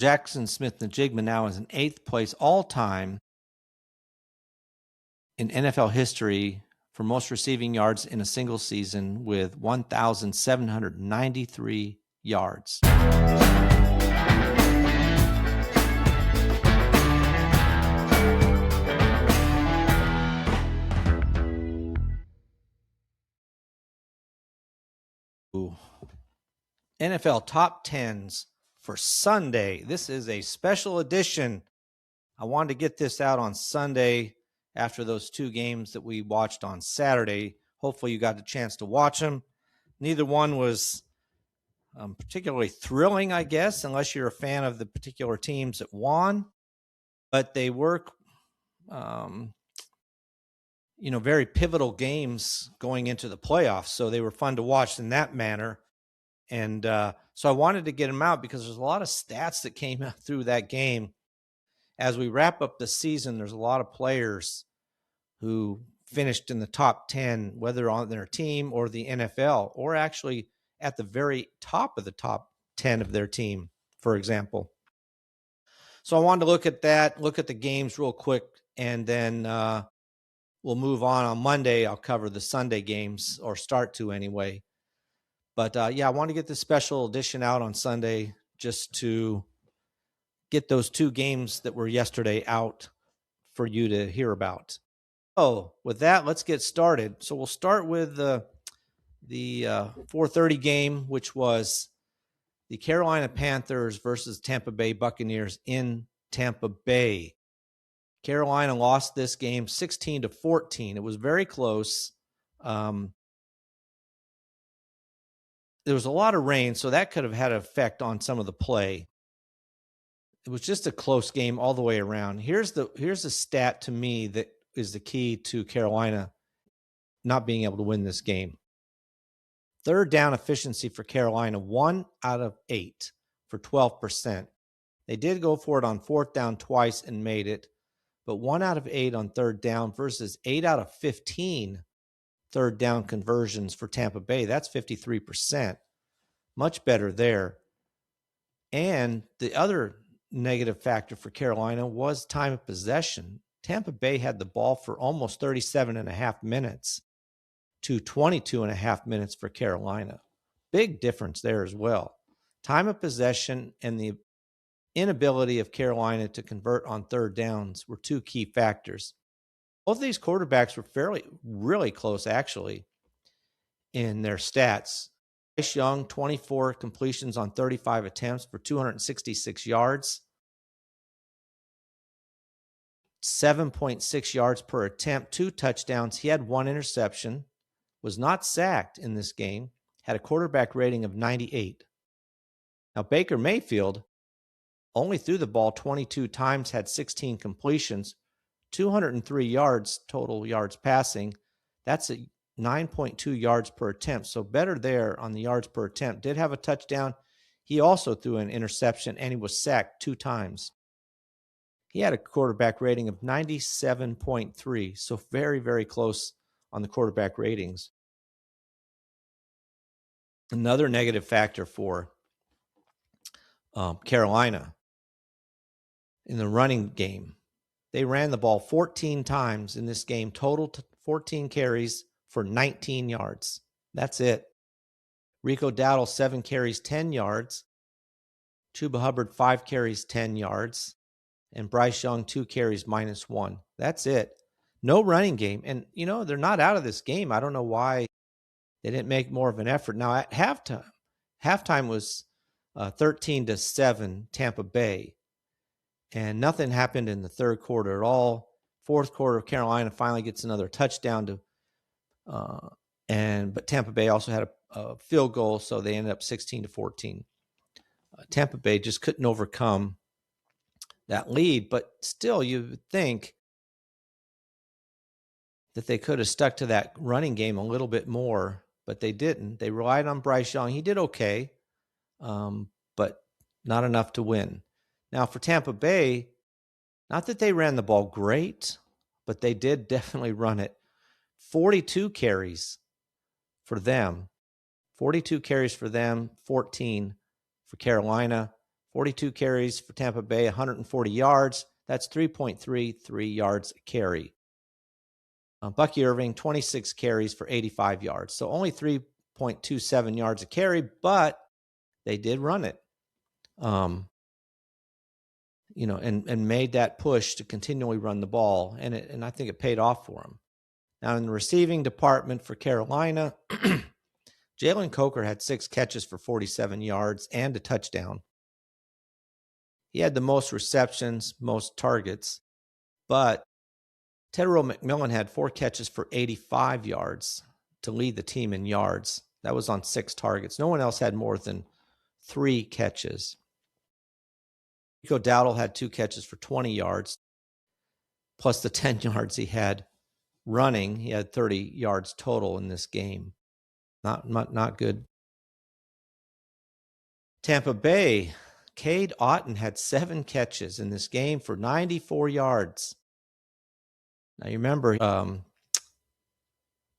Jackson Smith-Njigba now is in 8th place all-time in NFL history for most receiving yards in a single season with 1,793 yards. Ooh. NFL Top 10's for Sunday. This is a special edition. I wanted to get this out on Sunday after those two games that we watched on Saturday. Hopefully you got the chance to watch them. Neither one was particularly thrilling, I guess, unless you're a fan of the particular teams that won. But they were, very pivotal games going into the playoffs. So they were fun to watch in that manner. And so I wanted to get them out because there's a lot of stats that came out through that game. As we wrap up the season, there's a lot of players who finished in the top 10, whether on their team or the NFL, or actually at the very top of the top 10 of their team, for example. So I wanted to look at that, look at the games real quick, and then we'll move on. On Monday, I'll cover the Sunday games, or start to anyway. But, I want to get this special edition out on Sunday just to get those two games that were yesterday out for you to hear about. So with that, let's get started. So we'll start with the 4:30 game, which was the Carolina Panthers versus Tampa Bay Buccaneers in Tampa Bay. Carolina lost this game 16-14. It was very close. There was a lot of rain, so that could have had an effect on some of the play. It was just a close game all the way around. Here's the stat to me that is the key to Carolina not being able to win this game. Third down efficiency for Carolina, 1 out of 8 for 12%. They did go for it on fourth down twice and made it, but 1 out of 8 on third down versus 8 out of 15 third down conversions for Tampa Bay. That's 53%. Much better there. And the other negative factor for Carolina was time of possession. Tampa Bay had the ball for almost 37 and a half minutes to 22 and a half minutes for Carolina. Big difference there as well. Time of possession and the inability of Carolina to convert on third downs were two key factors. Both of these quarterbacks were really close, actually, in their stats. Bryce Young, 24 completions on 35 attempts for 266 yards, 7.6 yards per attempt, 2 touchdowns. He had 1 interception, was not sacked in this game, had a quarterback rating of 98. Now, Baker Mayfield only threw the ball 22 times, had 16 completions, 203 yards, total yards passing. That's a 9.2 yards per attempt. So better there on the yards per attempt. Did have a touchdown. He also threw an interception, and he was sacked 2 times. He had a quarterback rating of 97.3. So very, very close on the quarterback ratings. Another negative factor for Carolina in the running game. They ran the ball 14 times in this game, total 14 carries for 19 yards. That's it. Rico Dowdle, 7 carries, 10 yards. Chuba Hubbard, 5 carries, 10 yards. And Bryce Young, 2 carries, -1. That's it. No running game. And, they're not out of this game. I don't know why they didn't make more of an effort. Now, at halftime was 13-7 Tampa Bay. And nothing happened in the third quarter at all. Fourth quarter, Carolina finally gets another touchdown but Tampa Bay also had a field goal, so they ended up 16-14. Tampa Bay just couldn't overcome that lead, but still, you would think that they could have stuck to that running game a little bit more, but they didn't. They relied on Bryce Young. He did okay, but not enough to win. Now, for Tampa Bay, not that they ran the ball great, but they did definitely run it. 42 carries for them. 42 carries for them, 14 for Carolina. 42 carries for Tampa Bay, 140 yards. That's 3.33 yards a carry. Bucky Irving, 26 carries for 85 yards. So only 3.27 yards a carry, but they did run it. And made that push to continually run the ball, and I think it paid off for him. Now, in the receiving department for Carolina, Jalen Coker had 6 catches for 47 yards and a touchdown. He had the most receptions, most targets, but Tedrow McMillan had 4 catches for 85 yards to lead the team in yards. That was on 6 targets. No one else had more than 3 catches. Rico Dowdle had 2 catches for 20 yards, plus the 10 yards he had running. He had 30 yards total in this game. Not good. Tampa Bay, Cade Otton had 7 catches in this game for 94 yards. Now, you remember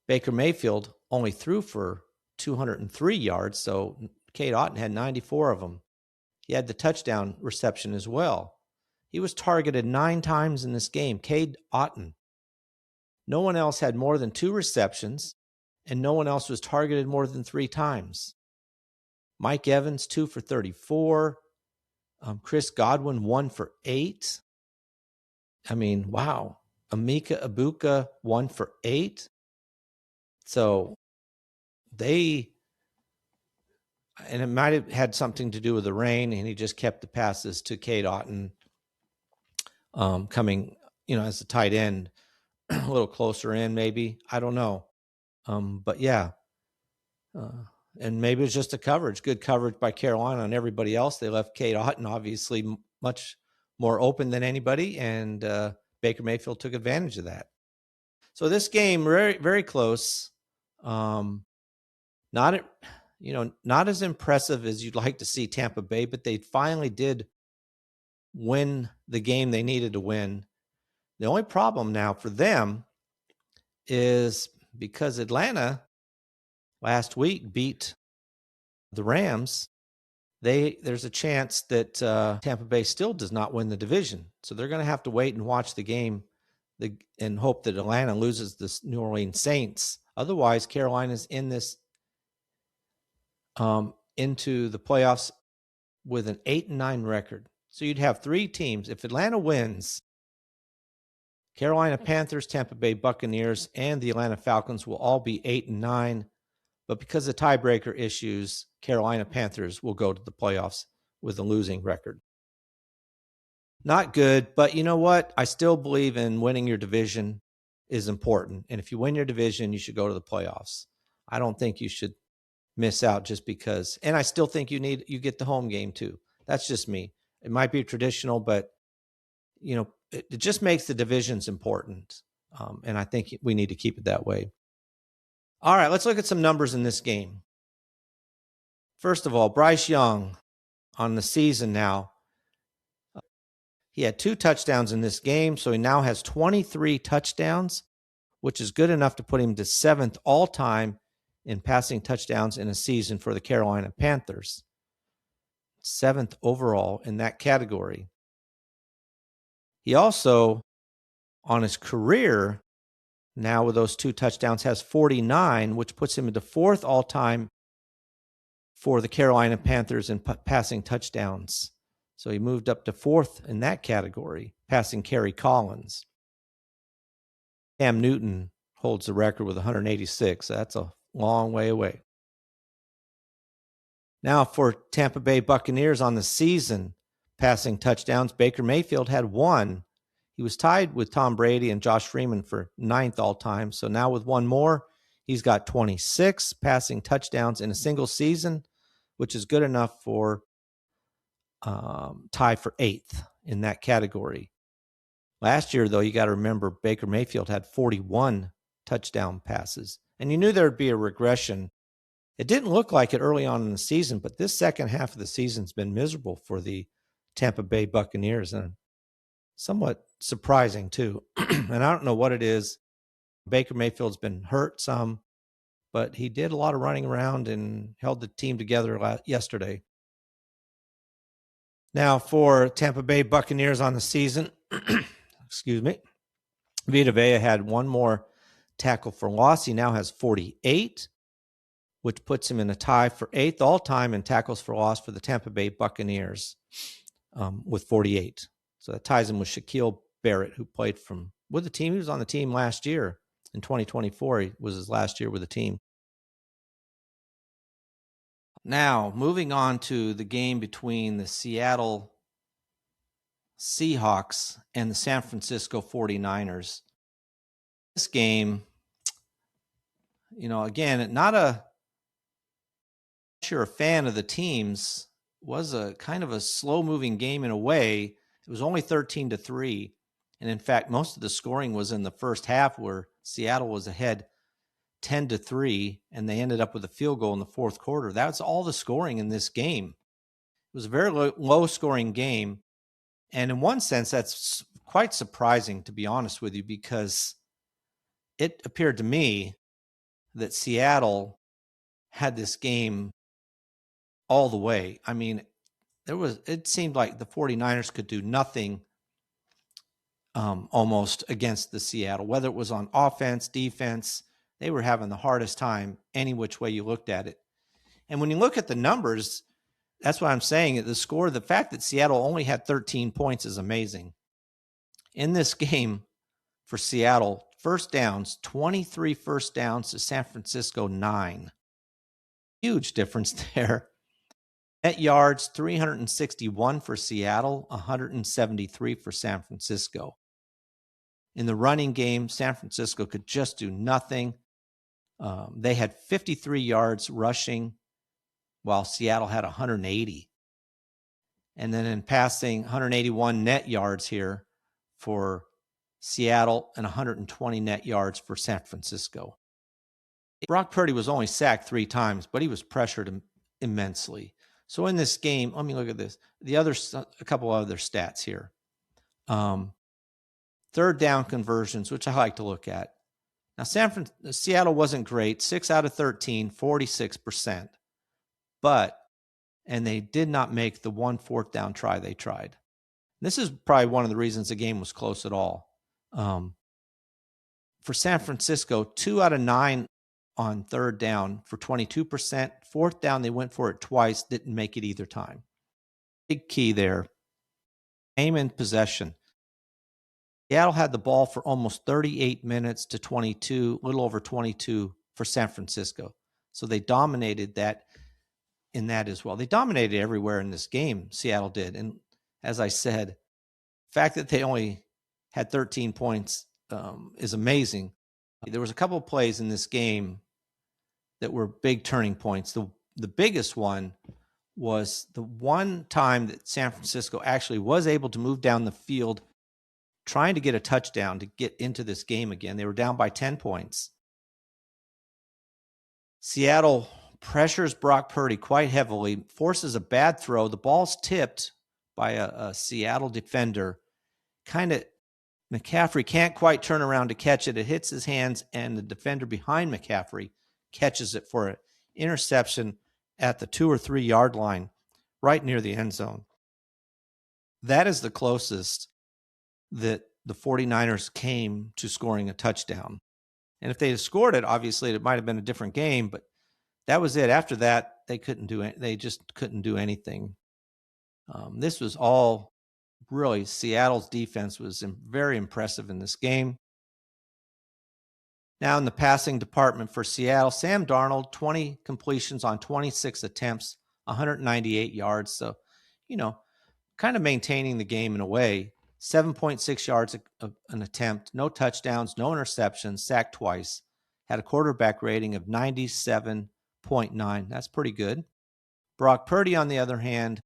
Baker Mayfield only threw for 203 yards, so Cade Otton had 94 of them. He had the touchdown reception as well. He was targeted 9 times in this game, Cade Otton. No one else had more than 2 receptions, and no one else was targeted more than 3 times. Mike Evans, 2 for 34. Chris Godwin, 1 for 8. I mean, wow. Emeka Egbuka, 1 for 8. So and it might have had something to do with the rain, and he just kept the passes to Cade Otton coming, as a tight end, a little closer in maybe. I don't know. But yeah. And maybe it's just good coverage by Carolina on everybody else. They left Cade Otton obviously much more open than anybody, and Baker Mayfield took advantage of that. So this game, very, very close. Not as impressive as you'd like to see Tampa Bay, but they finally did win the game they needed to win. The only problem now for them is because Atlanta last week beat the Rams, there's a chance that Tampa Bay still does not win the division. So they're going to have to wait and watch the game and hope that Atlanta loses the New Orleans Saints. Otherwise, Carolina's in this into the playoffs with an 8-9 record. So you'd have 3 teams. If Atlanta wins, Carolina Panthers, Tampa Bay Buccaneers, and the Atlanta Falcons will all be 8-9. But because of tiebreaker issues, Carolina Panthers will go to the playoffs with a losing record. Not good, but you know what? I still believe in winning your division is important. And if you win your division, you should go to the playoffs. I don't think you should miss out just because. And I still think you get the home game too. That's just me. It might be traditional, but it just makes the divisions important. And I think we need to keep it that way. All right, let's look at some numbers in this game. First of all, Bryce Young on the season now. He had 2 touchdowns in this game, so he now has 23 touchdowns, which is good enough to put him to 7th all-time in passing touchdowns in a season for the Carolina Panthers. 7th overall in that category. He also, on his career, now with those 2 touchdowns, has 49, which puts him into 4th all-time for the Carolina Panthers in passing touchdowns. So he moved up to 4th in that category, passing Kerry Collins. Cam Newton holds the record with 186. So that's a long way away. Now for Tampa Bay Buccaneers on the season, passing touchdowns, Baker Mayfield had 1. He was tied with Tom Brady and Josh Freeman for 9th all-time. So now with 1 more, he's got 26 passing touchdowns in a single season, which is good enough for tie for 8th in that category. Last year, though, you got to remember Baker Mayfield had 41 touchdown passes. And you knew there would be a regression. It didn't look like it early on in the season, but this second half of the season's been miserable for the Tampa Bay Buccaneers, and somewhat surprising too. And I don't know what it is. Baker Mayfield's been hurt some, but he did a lot of running around and held the team together yesterday. Now for Tampa Bay Buccaneers on the season, excuse me, Vita Vea had one more tackle for loss. He now has 48, which puts him in a tie for 8th all-time in tackles for loss for the Tampa Bay Buccaneers with 48. So that ties him with Shaquille Barrett, who played with the team. He was on the team last year. In 2024, he was his last year with the team. Now, moving on to the game between the Seattle Seahawks and the San Francisco 49ers. This game, again, not sure a fan of the teams, was a kind of a slow-moving game in a way. It was only 13-3. And in fact, most of the scoring was in the first half where Seattle was ahead 10-3, and they ended up with a field goal in the fourth quarter. That's all the scoring in this game. It was a very low-scoring game. And in one sense, that's quite surprising, to be honest with you, because it appeared to me that Seattle had this game all the way. I mean, it seemed like the 49ers could do nothing almost against the Seattle, whether it was on offense, defense. They were having the hardest time any which way you looked at it. And when you look at the numbers, that's what I'm saying. The fact that Seattle only had 13 points is amazing. In this game for Seattle, first downs, 23 first downs to San Francisco 9. Huge difference there. Net yards, 361 for Seattle, 173 for San Francisco. In the running game, San Francisco could just do nothing. They had 53 yards rushing, while Seattle had 180. And then in passing, 181 net yards here for Seattle and 120 net yards for San Francisco. Brock Purdy was only sacked 3 times, but he was pressured immensely. So in this game, let me look at this. A couple other stats here. Third down conversions, which I like to look at. Now, Seattle wasn't great, 6 out of 13, 46%. And they did not make the 1 fourth down try they tried. This is probably one of the reasons the game was close at all. For San Francisco, 2 out of 9 on third down for 22%. Fourth down, they went for it twice, didn't make it either time. Big key there. Aim and possession. Seattle had the ball for almost 38 minutes to 22, a little over 22 for San Francisco. So they dominated that in that as well. They dominated everywhere in this game, Seattle did. And as I said, the fact that they only had 13 points is amazing. There was a couple of plays in this game that were big turning points. The biggest one was the one time that San Francisco actually was able to move down the field trying to get a touchdown to get into this game again. They were down by 10 points. Seattle pressures Brock Purdy quite heavily, forces a bad throw. The ball's tipped by a Seattle defender. McCaffrey can't quite turn around to catch it. It hits his hands, and the defender behind McCaffrey catches it for an interception at the 2 or 3 yard line, right near the end zone. That is the closest that the 49ers came to scoring a touchdown. And if they had scored it, obviously it might have been a different game, but that was it. After that, they just couldn't do anything. This was all really Seattle's defense was very impressive in this game. Now in the passing department for Seattle, Sam Darnold, 20 completions on 26 attempts, 198 yards. So, kind of maintaining the game in a way. 7.6 yards an attempt, no touchdowns, no interceptions, sacked twice. Had a quarterback rating of 97.9. That's pretty good. Brock Purdy, on the other hand,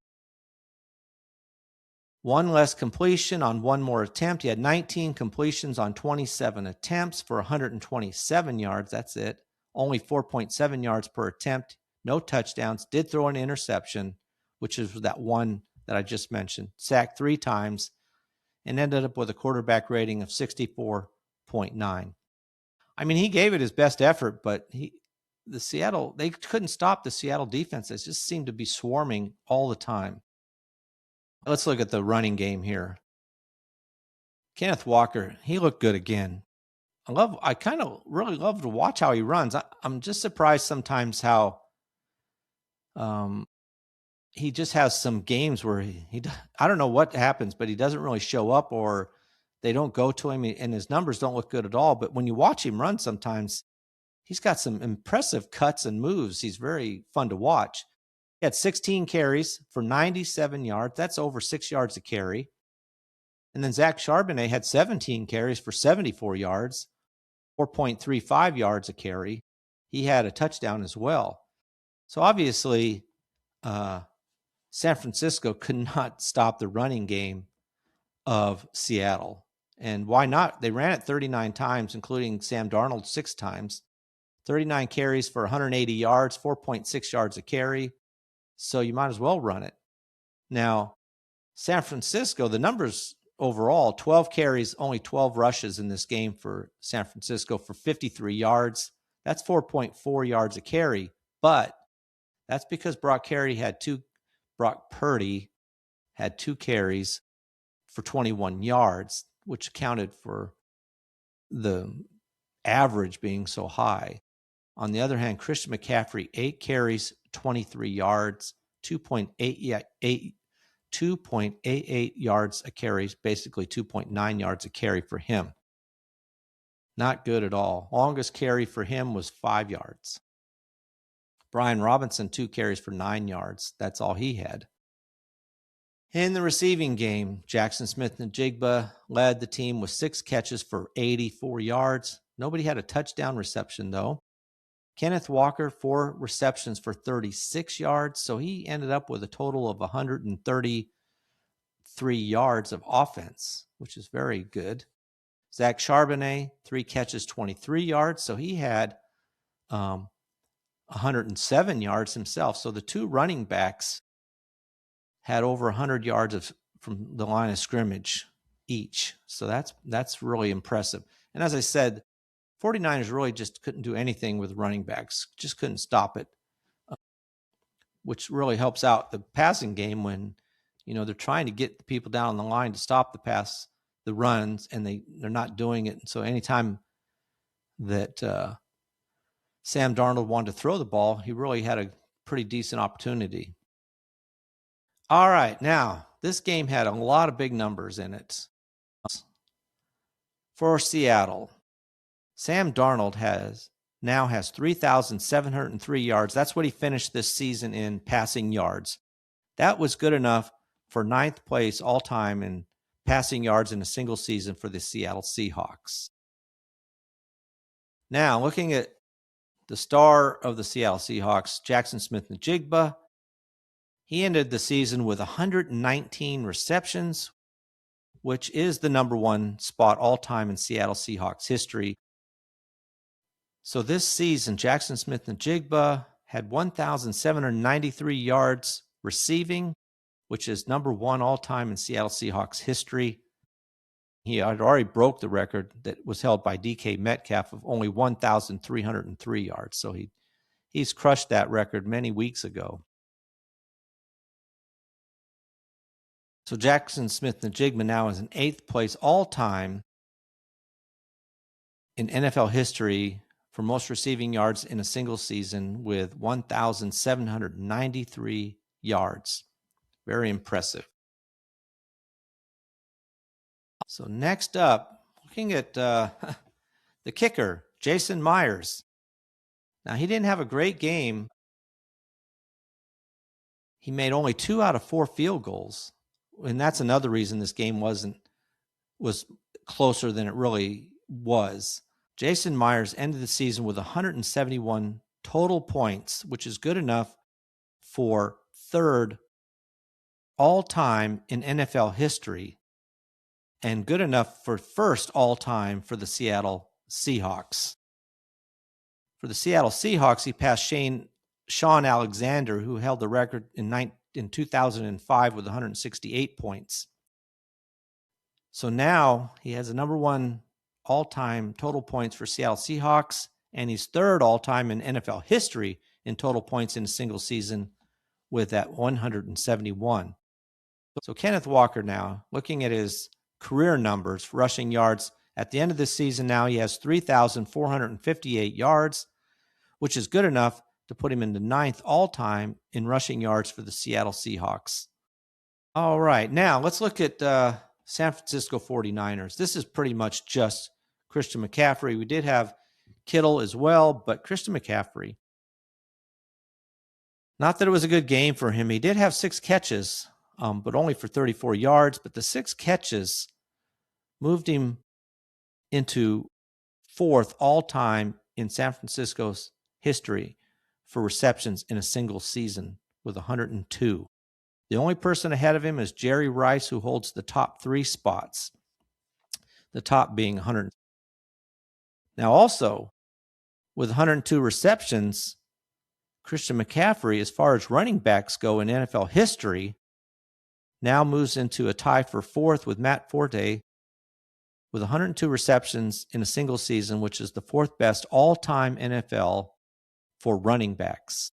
1 less completion on 1 more attempt. He had 19 completions on 27 attempts for 127 yards. That's it. Only 4.7 yards per attempt. No touchdowns. Did throw an interception, which is that one that I just mentioned. Sacked 3 times and ended up with a quarterback rating of 64.9. I mean, he gave it his best effort, but they couldn't stop the Seattle defense. It just seemed to be swarming all the time. Let's look at the running game here. Kenneth Walker, he looked good again. I kind of really love to watch how he runs. I'm just surprised sometimes how he just has some games where I don't know what happens, but he doesn't really show up, or they don't go to him, and his numbers don't look good at all. But when you watch him run, sometimes he's got some impressive cuts and moves. He's very fun to watch. He had 16 carries for 97 yards. That's over 6 yards a carry. And then Zach Charbonnet had 17 carries for 74 yards, 4.35 yards a carry. He had a touchdown as well. So obviously, San Francisco could not stop the running game of Seattle. And why not? They ran it 39 times, including Sam Darnold 6 times. 39 carries for 180 yards, 4.6 yards a carry. So you might as well run it. Now, San Francisco, the numbers overall, 12 carries, only 12 rushes in this game for San Francisco for 53 yards. That's 4.4 yards a carry. But that's because Brock Purdy had 2 carries for 21 yards, which accounted for the average being so high. On the other hand, Christian McCaffrey, 8 carries, 23 yards, 2.88 yards a carry, basically 2.9 yards a carry for him. Not good at all. Longest carry for him was 5 yards. Brian Robinson, 2 carries for 9 yards. That's all he had. In the receiving game, Jackson Smith-Njigba led the team with 6 catches for 84 yards. Nobody had a touchdown reception, though. Kenneth Walker, 4 receptions for 36 yards. So he ended up with a total of 133 yards of offense, which is very good. Zach Charbonnet, 3 catches, 23 yards. So he had 107 yards himself. So the 2 running backs had over 100 yards from the line of scrimmage each. So that's really impressive. And as I said, 49ers really just couldn't do anything with running backs, just couldn't stop it, which really helps out the passing game when, they're trying to get the people down on the line to stop the runs, and they're not doing it. And so anytime that Sam Darnold wanted to throw the ball, he really had a pretty decent opportunity. All right, now this game had a lot of big numbers in it. For Seattle, Sam Darnold now has 3,703 yards. That's what he finished this season in passing yards. That was good enough for 9th place all time in passing yards in a single season for the Seattle Seahawks. Now, looking at the star of the Seattle Seahawks, Jackson Smith-Njigba, he ended the season with 119 receptions, which is the number 1 spot all time in Seattle Seahawks history. So this season, Jackson Smith-Njigba had 1,793 yards receiving, which is number 1 all time in Seattle Seahawks history. He had already broke the record that was held by DK Metcalf of only 1,303 yards. So he's crushed that record many weeks ago. So Jackson Smith-Njigba now is in 8th place all time in NFL history for most receiving yards in a single season with 1,793 yards. Very impressive. So next up, looking at the kicker, Jason Myers. Now, he didn't have a great game. He made only 2 out of 4 field goals. And that's another reason this game was closer than it really was. Jason Myers ended the season with 171 total points, which is good enough for 3rd all-time in NFL history and good enough for 1st all-time for the Seattle Seahawks. For the Seattle Seahawks, he passed Sean Alexander, who held the record in 2005 with 168 points. So now he has the number 1 all-time total points for Seattle Seahawks, and he's 3rd all-time in NFL history in total points in a single season with that 171. So Kenneth Walker now, looking at his career numbers, rushing yards, at the end of this season now he has 3,458 yards, which is good enough to put him in the 9th all-time in rushing yards for the Seattle Seahawks. All right, now let's look at San Francisco 49ers. This is pretty much just Christian McCaffrey. We did have Kittle as well, but Christian McCaffrey, not that it was a good game for him. He did have 6 catches, but only for 34 yards. But the 6 catches moved him into 4th all-time in San Francisco's history for receptions in a single season with 102. The only person ahead of him is Jerry Rice, who holds the top 3 spots, the top being 100. Now, also, with 102 receptions, Christian McCaffrey, as far as running backs go in NFL history, now moves into a tie for 4th with Matt Forte with 102 receptions in a single season, which is the 4th best all-time NFL for running backs.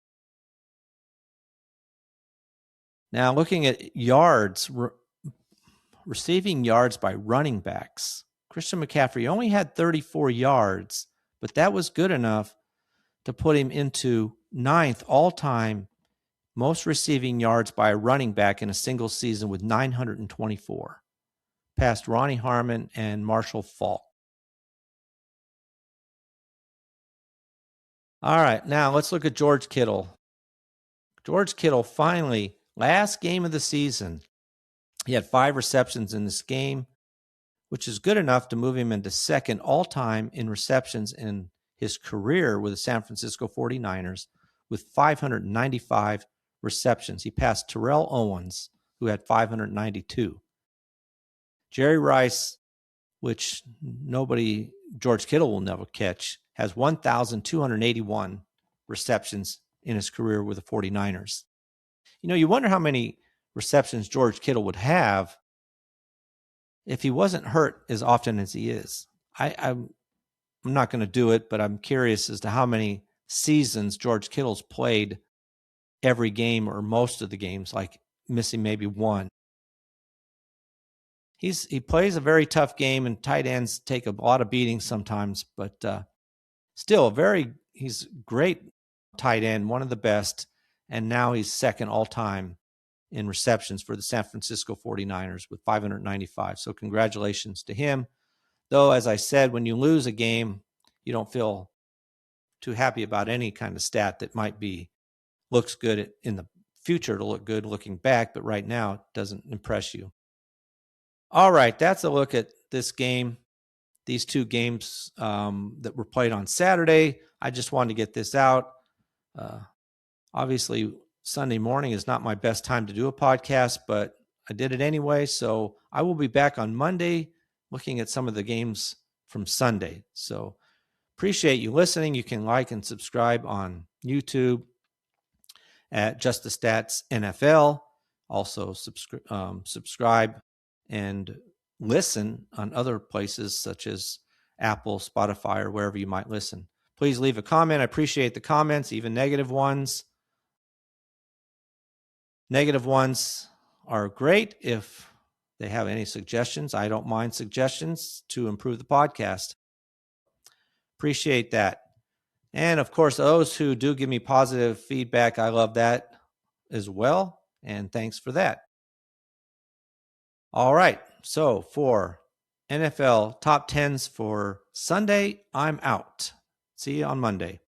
Now, looking at yards, receiving yards by running backs, Christian McCaffrey only had 34 yards, but that was good enough to put him into 9th all-time most receiving yards by a running back in a single season with 924, past Ronnie Harmon and Marshall Faulk. All right, now let's look at George Kittle. George Kittle finally, last game of the season, he had 5 receptions in this game, which is good enough to move him into 2nd all-time in receptions in his career with the San Francisco 49ers with 595 receptions. He passed Terrell Owens, who had 592. Jerry Rice, which George Kittle will never catch, has 1,281 receptions in his career with the 49ers. You wonder how many receptions George Kittle would have if he wasn't hurt as often as he is. I'm not going to do it, but I'm curious as to how many seasons George Kittle's played every game or most of the games, like missing maybe one. He plays a very tough game, and tight ends take a lot of beatings sometimes, but still he's great tight end, one of the best, and now he's 2nd all-time in receptions for the San Francisco 49ers with 595. So congratulations to him. Though, as I said, when you lose a game, you don't feel too happy about any kind of stat that looks good in the future to look good looking back, but right now it doesn't impress you. All right, that's a look at this game, these 2 games that were played on Saturday. I just wanted to get this out. Obviously, Sunday morning is not my best time to do a podcast, but I did it anyway. So I will be back on Monday looking at some of the games from Sunday. So appreciate you listening. You can like and subscribe on YouTube at Just the Stats NFL. Also subscribe and listen on other places such as Apple, Spotify, or wherever you might listen. Please leave a comment. I appreciate the comments, even negative ones. Negative ones are great if they have any suggestions. I don't mind suggestions to improve the podcast. Appreciate that. And of course, those who do give me positive feedback, I love that as well. And thanks for that. All right. So for NFL top 10s for Sunday, I'm out. See you on Monday.